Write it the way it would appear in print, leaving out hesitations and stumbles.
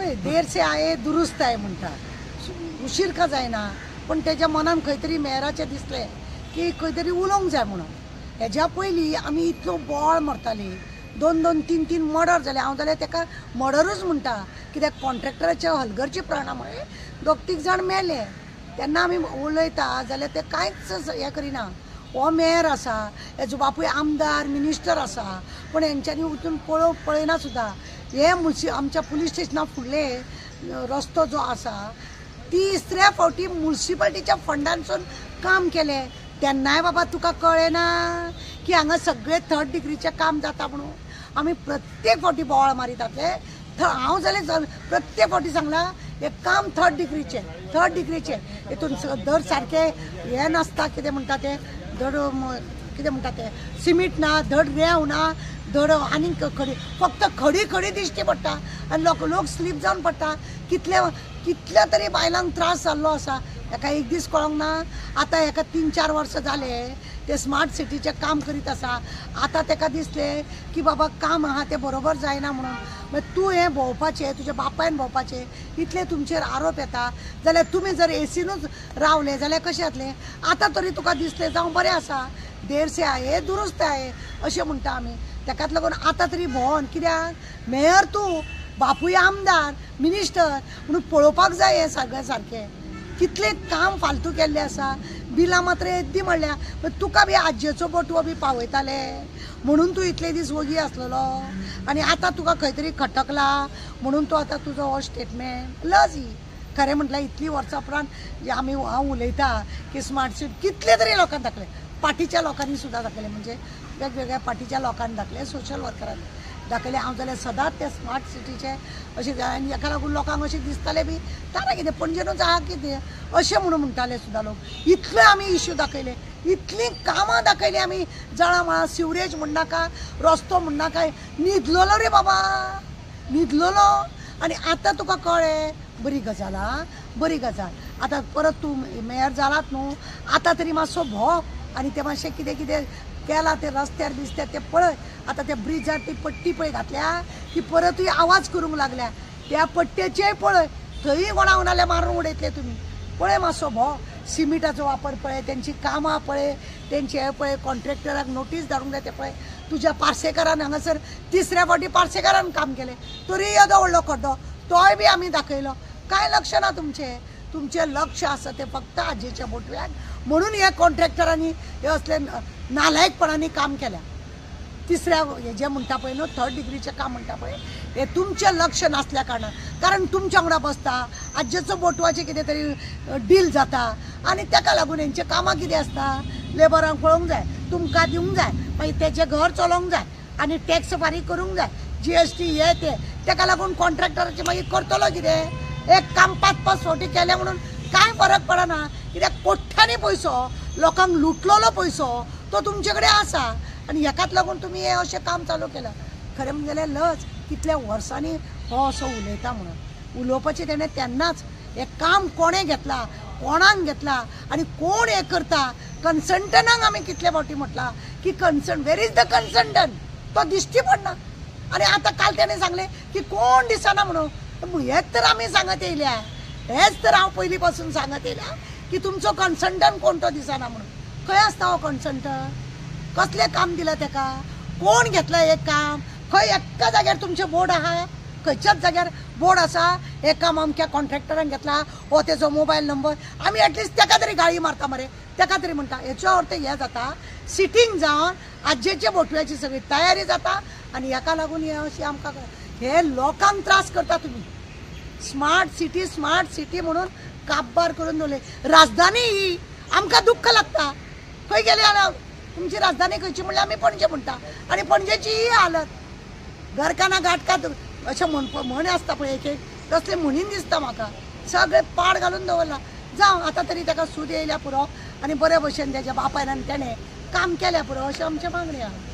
पळय देर से आये दुरुस्त आहे म्हणटा उशीर का जायना पण त्याच्या मनान खंय तरी मेयराचें दिसलें की खंय तरी उलोवंक जाय म्हणून हेज्या पयलीं आमी इतलो बोवाळ मारताली 2-2, 3-3 मर्डर जाले हांव जाल्यार तेका मर्डरूच म्हणटा कित्याक कॉन्ट्रॅक्टराच्या हलगर्जी प्रमाणे 2-3 जाण मेले तेन्ना आमी उलयता जाल्यार ते कांयच हें करिना हो मेयर आसा हेजो बापूय आमदार मिनिस्टर आसा पण हेंच्यांनी वचून पळयना सुद्दां हे आमच्या पुलीस स्टेशना फुडले रस्तो जो आसा 3ऱ्या फावटी म्युनिसिपालिटीच्या फंडांसून काम केलें तेन्नाय बाबा तुका कळेना की हांगा सगळे 3rd डिग्रीचें काम जाता म्हणून आमी प्रत्येक फावटी बोवाळ मारिताले हांव जाल्यार प्रत्येक फावटी सांगलां हे काम 3rd डिग्रीचें हितून दर सारके हे नासता कितें म्हणटा ते धड कितें म्हणटा ते सिमीट ना धड रेंव ना धड आनीक खडी फक्त खडी दिश्टी पडटा आनी लोक स्लीप जावन पडटा कितल्या तरी बायलांक त्रास जाल्लो आसा हेका एक दीस कळोंक ना आतां हेका 3-4 वर्सां जाले ते स्मार्ट सिटीचें काम करीत आसा आतां तेका दिसलें की बाबा काम आहा तें बरोबर जायना म्हणून मागीर तूं हें भोंवपाचें तुज्या बापायन भोंवपाचें इतले तुमचेर आरोप येता जाल्यार तुमी जर एसीनूच रावले जाल्यार कशें जातलें आतां तरी तुका दिसलें जावं बरें आसा देर से आये दुरुस्त आहे अशें म्हणटा आमी तेकाच लागून आतां तरी भोंवन कित्याक मेयर तूं बापूय आमदार मिनिस्टर म्हणून पळोवपाक जाय हें सगळें सारकें कितले काम फालतू केल्ले आसा बिलां मात्र येद्दी म्हणल्या तुका बी आज्जेचो बोटवो बी पावयताले म्हणून तूं इतले दीस वगी आसलेलो आनी आतां तुका खंय तरी खटकला म्हणून तूं आतां तुजो हो स्टेटमेंट लज ही खरें म्हटल्यार इतलीं वर्सां उपरांत आमी हांव उलयता की स्मार्ट सिटी कितले तरी लोकांक दाखले पार्टीच्या लोकांनी सुद्दां दाखले म्हणजे वेगवेगळ्या पार्टीच्या लोकांनी दाखले सोशल वर्करांनी दाखयले हांव जाल्यार सदांच ते स्मार्ट सिटीचे अशें आनी हेका लागून लोकांक अशें दिसतालें बी ताणें कितें पणजेनूच आहा कितें अशें म्हणून म्हणटाले सुद्दां लोक इतले आमी इश्यू दाखयले इतलीं कामां दाखयलीं आमी जळां मळां सिवरेज म्हणनाका रस्तो म्हणनाका न्हिदलोलो रे बाबा न्हिदलोलो आनी आतां तुका कळ्ळें बरी गजाल आं बरी गजाल आतां परत तूं मेयर जालात न्हू आतां तरी मातसो भोव आनी तें मातशें कितें केला ते रस्त्यार बिस्त्यार ते पळय आतां त्या ब्रिजार ती पट्टी पळय घातल्या ती परतूय आवाज करूंक लागल्या त्या पट्टेचेय पळय थंय कोणा उनाले मारून उडयतले तुमी पळय मातसो भोव सिमिटाचो वापर पळय तेंची कामां पळय तेंचे हे पळय कॉन्ट्रॅक्टराक नोटीस धाडूंक जाय ते पळय तुज्या पार्सेकारान हांगासर 3ऱ्या फावटी पार्सेकारान काम केलें तरी येदो व्हडलो खड्डो तोय बी आमी दाखयलो कांय लक्ष ना तुमचें लक्ष आसा तें फक्त आजेच्या बोटव्याक म्हणून हे कॉन्ट्रॅक्टरांनी हे असले नालायकपणांनी काम केल्या 3ऱ्या हे जे म्हणटा पळय न्हू 3rd डिग्रीचें काम म्हणटा पळय हे तुमचें लक्ष नासल्या कारणान कारण तुमच्या वांगडा बसता आज्जेचो बोटवाचें कितें तरी डील जाता आनी तेका लागून हेंचें कामां कितें आसता लेबरांक पळोवंक जाय तुमकां दिवंक जाय मागीर तेचें घर चलोवंक जाय आनी टॅक्स फारीक करूंक जाय GST हे तेका लागून कॉन्ट्रॅक्टराचें मागीर करतलो कितें एक काम 5-5 फावटी केलें म्हणून कांय फरक पडना कित्याक कोट्यांनी पयसो लोकांक लुटलोलो पयसो तो तुमचे कडेन आसा आनी हेकाच लागून तुमी हे अशें काम चालू केलां खरें म्हणजे लज कितल्या वर्सांनी हो असो उलयता म्हणून उलोवपाचें तेणें तेन्नाच हें काम कोणें घेतलां कोणाक घेतलां आनी कोण हें करता कन्सल्टंटांक आमी कितले फावटी म्हटलां की वेर इज द कन्सल्टंट तो दिश्टी पडना आनी आतां काल तेणें सांगलें की कोण दिसना म्हणून हेच तर आमी सांगत येयल्या हेच तर हांव पयलीं पासून सांगत येयल्या की तुमचो कन्सल्टंट कोण तो दिसना म्हणून खंय आसता हो कन्सल्टंट कसलें काम दिलां तेका कोण घेतलां हें काम खंय एक्का जाग्यार तुमचें बोर्ड आहा खंयच्याच जाग्यार बोर्ड आसा हें काम अमक्या कॉन्ट्रॅक्टरान घेतला हो तेजो मोबायल नंबर आमी एटलिस्ट तेका तरी गाळी मारता मरे तेका तरी म्हणटा हेचो अर्थ हें जाता सिटींग जावन आज्जेचे बोटव्याची सगळी तयारी जाता आनी हेका लागून हें अशें आमकां हे लोकांक त्रास करता तुमी स्मार्ट सिटी म्हणून काबार करून दवरले राजधानी ही आमकां दुख्ख लागता खंय गेले जाल्यार तुमची राजधानी खंयची म्हणल्यार आमी पणजे म्हणटा आनी पणजेची ही हालत घरकाना घाटकात अशें म्हण आसता पळय एक तसले म्हणीन दिसता म्हाका सगळे पाड घालून दवरला जावं आतां तरी ताका सूद येयल्या पुरो आनी बरे भशेन तेज्या बापायन आनी तेणें काम केल्या पुरो अशें आमचें मागणी आहा